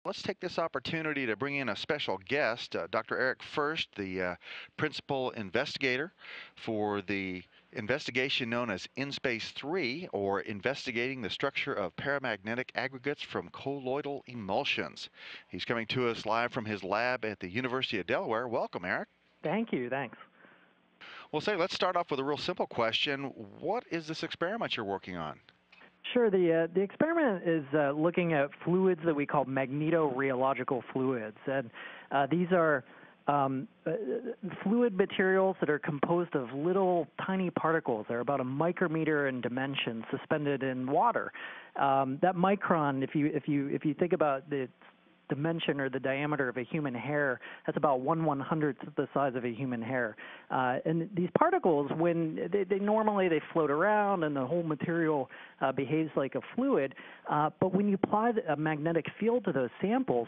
Let's take this opportunity to bring in a special guest, Dr. Eric Furst, the principal investigator for the investigation known as InSpace 3, or Investigating the Structure of Paramagnetic Aggregates from Colloidal Emulsions. He's coming to us live from his lab at the University of Delaware. Welcome, Eric. Thank you. Thanks. Well, let's start off with a real simple question. What is this experiment you're working on? Sure. The experiment is looking at fluids that we call magnetorheological fluids, and these are fluid materials that are composed of little tiny particles. They're about a micrometer in dimension, suspended in water. That micron, if you think about the dimension or the diameter of a human hair, that's about 1/100th the size of a human hair. And these particles, when they normally float around and the whole material behaves like a fluid, but when you apply a magnetic field to those samples,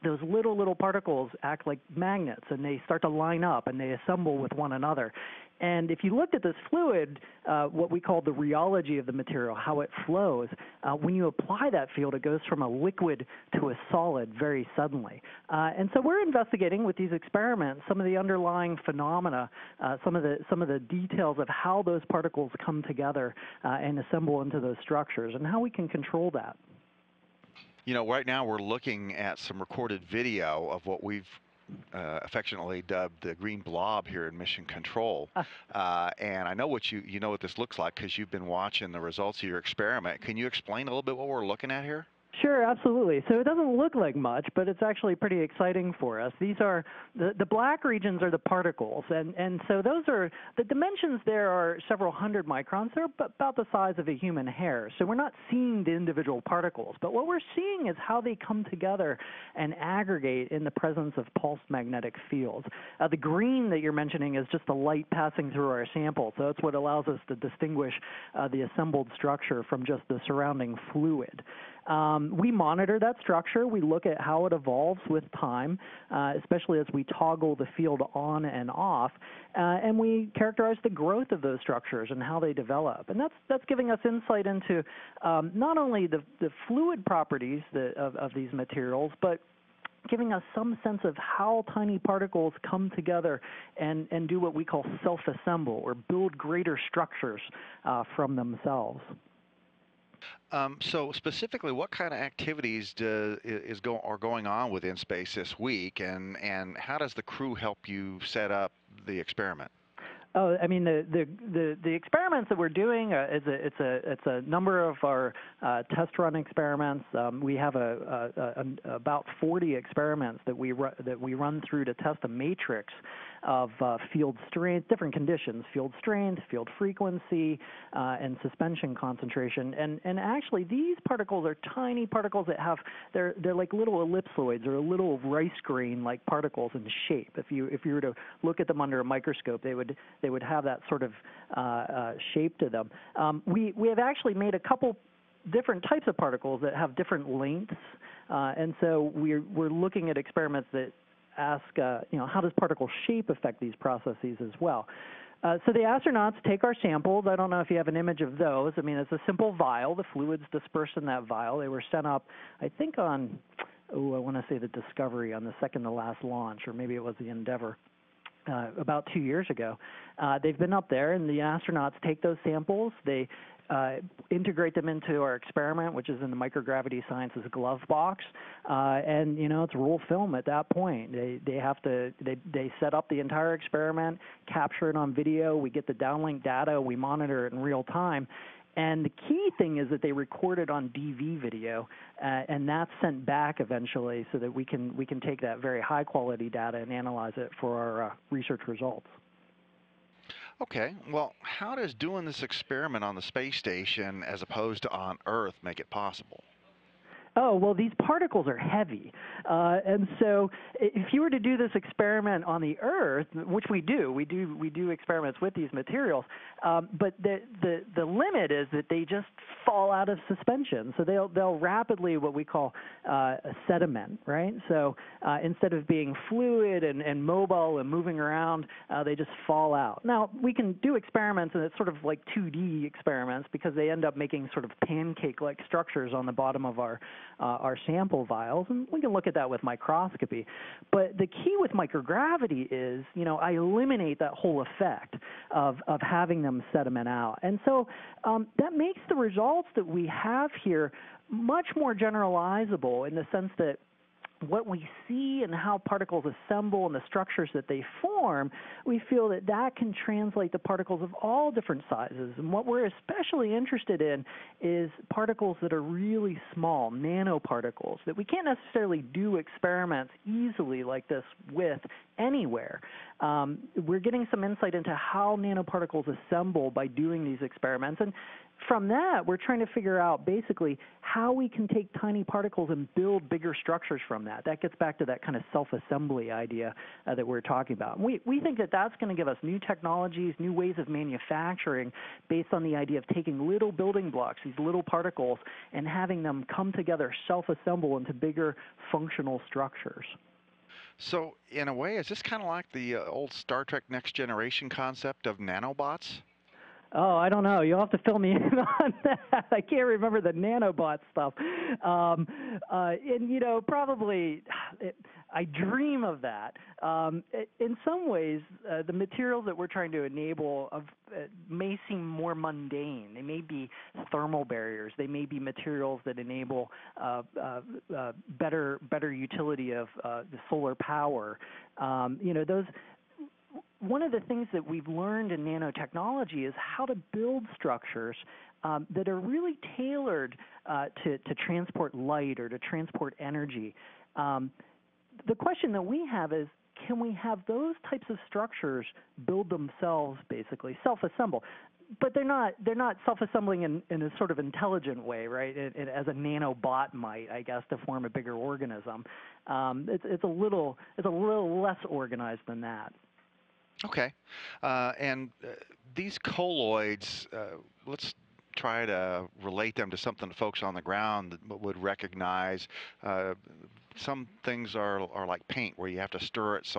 those little particles act like magnets, and they start to line up and they assemble with one another. And if you looked at this fluid, what we call the rheology of the material, how it flows, when you apply that field, it goes from a liquid to a solid very suddenly. And so we're investigating with these experiments some of the underlying phenomena, some of the details of how those particles come together and assemble into those structures, and how we can control that. You know, right now we're looking at some recorded video of what we've affectionately dubbed the green blob here in Mission Control. And I know you know what this looks like because you've been watching the results of your experiment. Can you explain a little bit what we're looking at here? Sure, absolutely. So it doesn't look like much, but it's actually pretty exciting for us. These are the black regions are the particles, and so those are the dimensions. There are several hundred microns. They're about the size of a human hair. So we're not seeing the individual particles, but what we're seeing is how they come together and aggregate in the presence of pulsed magnetic fields. The green that you're mentioning is just the light passing through our sample, so that's what allows us to distinguish the assembled structure from just the surrounding fluid. We monitor that structure. We look at how it evolves with time, especially as we toggle the field on and off, and we characterize the growth of those structures and how they develop. And that's giving us insight into not only the fluid properties of these materials, but giving us some sense of how tiny particles come together and do what we call self-assemble, or build greater structures from themselves. So specifically, what kind of activities are going on with InSpace this week, and how does the crew help you set up the experiment? Oh, I mean, the experiments that we're doing, it's a number of our test run experiments. We have about 40 experiments that we run through to test a matrix of field strength, different conditions: field strength, field frequency, and suspension concentration. And actually, these particles are tiny particles that they're like little ellipsoids, or a little rice grain-like particles in shape. If you were to look at them under a microscope, they would have that sort of shape to them. We have actually made a couple different types of particles that have different lengths, and so we're looking at experiments that ask, how does particle shape affect these processes as well? So the astronauts take our samples. I don't know if you have an image of those. I mean, it's a simple vial. The fluid's dispersed in that vial. They were sent up, I think, on, I want to say the Discovery, on the second to last launch, or maybe it was the Endeavour. About 2 years ago. They've been up there, and the astronauts take those samples. They integrate them into our experiment, which is in the Microgravity Sciences glove box, and it's roll film at that point. They set up the entire experiment, capture it on video. We get the downlink data. We monitor it in real time. And the key thing is that they record it on DV video, and that's sent back eventually, so that we can take that very high quality data and analyze it for our research results. Okay, well, how does doing this experiment on the space station as opposed to on Earth make it possible? Oh, well, these particles are heavy. And so if you were to do this experiment on the Earth, which we do experiments with these materials, but the limit is that they just fall out of suspension. So they'll rapidly, what we call sediment, right? So instead of being fluid and mobile and moving around, they just fall out. Now, we can do experiments, and it's sort of like 2D experiments, because they end up making sort of pancake-like structures on the bottom of our our sample vials, and we can look at that with microscopy. But the key with microgravity is, I eliminate that whole effect of having them sediment out. And so that makes the results that we have here much more generalizable in the sense that what we see and how particles assemble and the structures that they form, we feel that that can translate to particles of all different sizes. And what we're especially interested in is particles that are really small, nanoparticles, that we can't necessarily do experiments easily like this with anywhere. We're getting some insight into how nanoparticles assemble by doing these experiments. And from that, we're trying to figure out basically how we can take tiny particles and build bigger structures from that. That gets back to that kind of self-assembly idea that we're talking about. And we think that that's going to give us new technologies, new ways of manufacturing based on the idea of taking little building blocks, these little particles, and having them come together, self-assemble into bigger functional structures. So, in a way, is this kind of like the old Star Trek Next Generation concept of nanobots? Oh, I don't know. You'll have to fill me in on that. I can't remember the nanobot stuff. And, probably I dream of that. In some ways, the materials that we're trying to enable may seem more mundane. They may be thermal barriers. They may be materials that enable better utility of the solar power. Those. One of the things that we've learned in nanotechnology is how to build structures that are really tailored to transport light or to transport energy. The question that we have is, can we have those types of structures build themselves, basically, self-assemble? But they're not self-assembling in a sort of intelligent way, right? As a nanobot might, I guess, to form a bigger organism. It's a little less organized than that. Okay. And these colloids, let's try to relate them to something that folks on the ground would recognize. Some things are like paint, where you have to stir it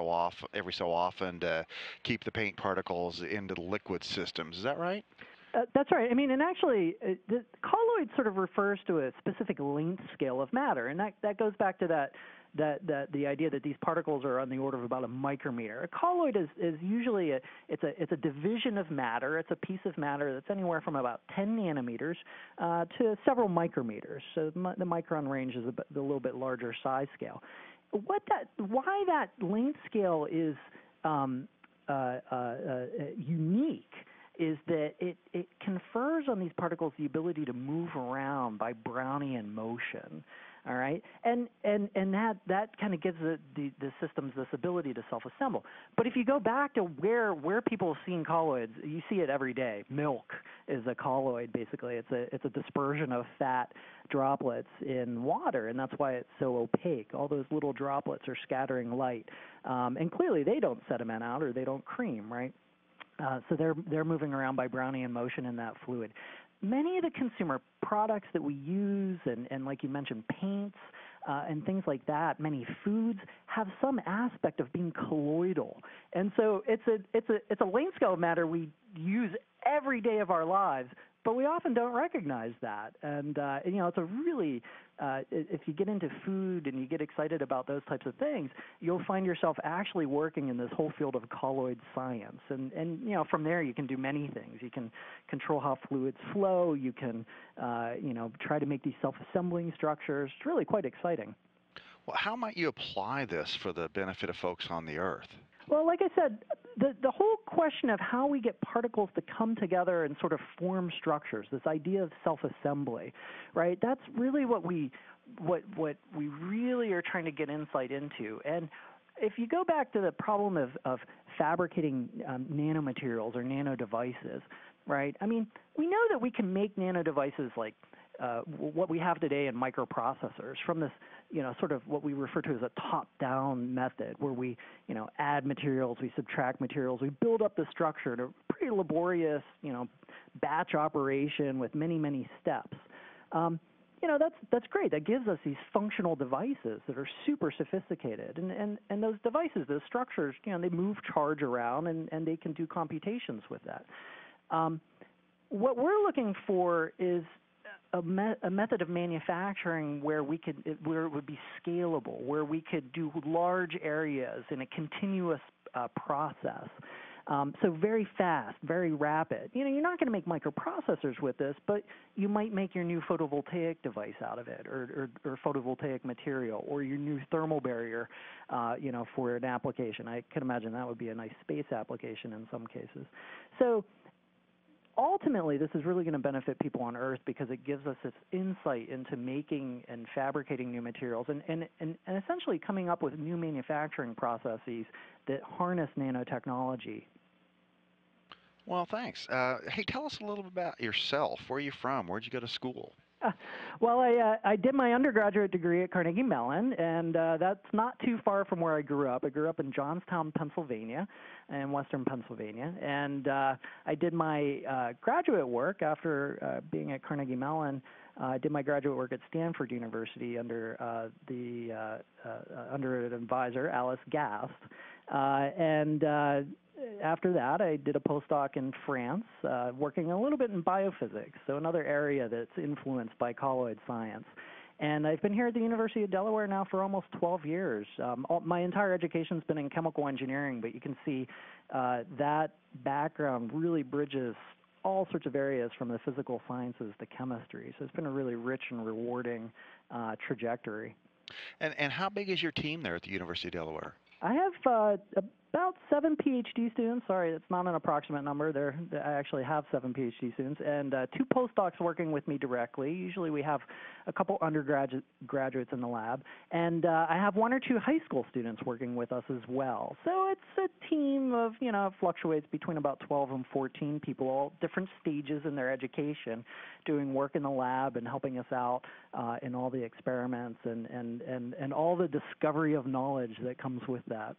every so often to keep the paint particles into the liquid systems. Is that right? That's right. I mean, and actually, the colloid sort of refers to a specific length scale of matter, and that goes back to the idea that these particles are on the order of about a micrometer. A colloid is usually it's a division of matter. It's a piece of matter that's anywhere from about 10 nanometers to several micrometers. So the micron range is a little bit larger size scale. Why that length scale is unique is that it confers on these particles the ability to move around by Brownian motion. All right, and that kind of gives the systems this ability to self-assemble. But if you go back to where people have seen colloids, you see it every day. Milk is a colloid, basically. It's a dispersion of fat droplets in water, and that's why it's so opaque. All those little droplets are scattering light, and clearly they don't sediment out or they don't cream, right? So they're moving around by Brownian motion in that fluid. Many of the consumer products that we use, and like you mentioned, paints and things like that, many foods have some aspect of being colloidal, and so it's a length scale of matter we use every day of our lives, but we often don't recognize that. And it's a really if you get into food and you get excited about those types of things, you'll find yourself actually working in this whole field of colloid science. And from there you can do many things. You can control how fluids flow. You can try to make these self-assembling structures. It's really quite exciting. Well, how might you apply this for the benefit of folks on the Earth? Well, like I said, the whole question of how we get particles to come together and sort of form structures, this idea of self-assembly, right? That's really what we really are trying to get insight into. And if you go back to the problem of fabricating nanomaterials or nanodevices, right? I mean, we know that we can make nanodevices like what we have today in microprocessors from this, sort of what we refer to as a top-down method, where we, add materials, we subtract materials, we build up the structure in a pretty laborious, batch operation with many, many steps. That's great. That gives us these functional devices that are super sophisticated. And those devices, those structures, they move charge around and they can do computations with that. What we're looking for is a method of manufacturing where where it would be scalable, where we could do large areas in a continuous process. So very fast, very rapid. You know, you're not going to make microprocessors with this, but you might make your new photovoltaic device out of it, or photovoltaic material, or your new thermal barrier, you know, for an application. I can imagine that would be a nice space application in some cases. So ultimately, this is really going to benefit people on Earth because it gives us this insight into making and fabricating new materials and essentially coming up with new manufacturing processes that harness nanotechnology. Well, thanks. Hey, tell us a little bit about yourself. Where are you from? Where'd you go to school? Well, I did my undergraduate degree at Carnegie Mellon, and that's not too far from where I grew up. I grew up in Johnstown, Pennsylvania, in western Pennsylvania, and I did my graduate work after being at Carnegie Mellon. I did my graduate work at Stanford University under under an advisor, Alice Gast, and after that, I did a postdoc in France, working a little bit in biophysics, so another area that's influenced by colloid science. And I've been here at the University of Delaware now for almost 12 years. My entire education's been in chemical engineering, but you can see that background really bridges all sorts of areas from the physical sciences to chemistry. So it's been a really rich and rewarding trajectory. And how big is your team there at the University of Delaware? I have about 7 PhD students. Sorry, it's not an approximate number. I actually have 7 PhD students and 2 postdocs working with me directly. Usually we have a couple undergraduates in the lab. And I have 1 or 2 high school students working with us as well. So it's a team of, you know, fluctuates between about 12 and 14 people, all different stages in their education, doing work in the lab and helping us out in all the experiments and all the discovery of knowledge that comes with that.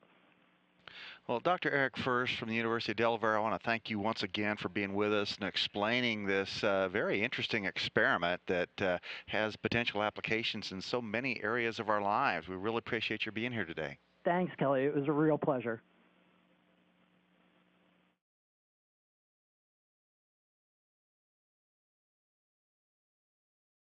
Well, Dr. Eric Furst from the University of Delaware, I want to thank you once again for being with us and explaining this very interesting experiment that has potential applications in so many areas of our lives. We really appreciate your being here today. Thanks, Kelly. It was a real pleasure.